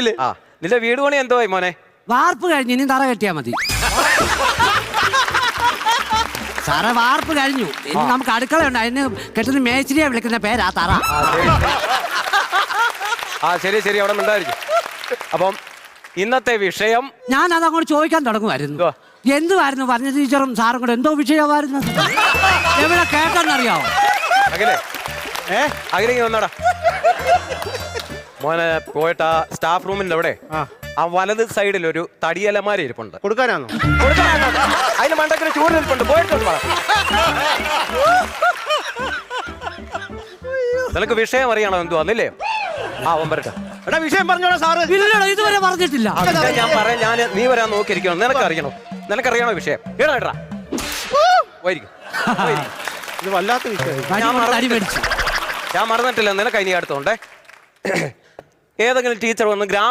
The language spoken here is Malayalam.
ആ നിന്റെ വീട് പണി എന്തോ മോനെ? വാർപ്പ് കഴിഞ്ഞ് ഇനി തറ കെട്ടിയാ മതി. സാറേ വാർപ്പ് കഴിഞ്ഞു, ഇനി നമുക്ക് അടുക്കളയുണ്ട്, അതിന് കെട്ടുന്ന മേച്ചിരിയെ വിളിക്കുന്ന പേരാ തറ. ആ ശരി ശരി, അവിടെ മിണ്ടായിരിക്കും. അപ്പം ഇന്നത്തെ വിഷയം ഞാൻ അതങ്ങോട്ട് ചോദിക്കാൻ തുടങ്ങുമായിരുന്നു. എന്തുവായിരുന്നു പറഞ്ഞ ടീച്ചറും സാറും കൂടെ എന്തോ വിഷയമായിരുന്നു? എവിടെ കേട്ടെന്നറിയാവോ? അഖിലേ അഖിലേക്ക് വന്നോടാ മോനെ. പോയിട്ട് ആ സ്റ്റാഫ് റൂമിന്റെ അവിടെ ആ വലത് സൈഡിൽ ഒരു തടിയലമാര ഇരിപ്പുണ്ട്. കൊടുക്കാനാണോ? അതിന് മണ്ടക്കിന് ചൂട് ഇരിപ്പുണ്ട്. പോയിട്ടുണ്ട്. നിനക്ക് വിഷയം അറിയണോ എന്തു വന്നില്ലേ? ആ ഒമ്പരട്ടെ എടാ വിഷയം പറഞ്ഞോളാം സാറ്. ഇതുവരെ പറഞ്ഞിട്ടില്ല. ഞാൻ പറയാം. നീ വരാൻ നോക്കിയിരിക്കണം. നിനക്കറിയണോ? നിനക്കറിയണോ വിഷയം? കേട്ടോ കേട്ടാ ഇത് വല്ലാത്ത വിഷയം. ഞാൻ മറന്നിട്ടില്ല. നിനക്ക് ഇനി അടുത്തോണ്ടേ ഏതെങ്കിലും ടീച്ചർ വന്ന്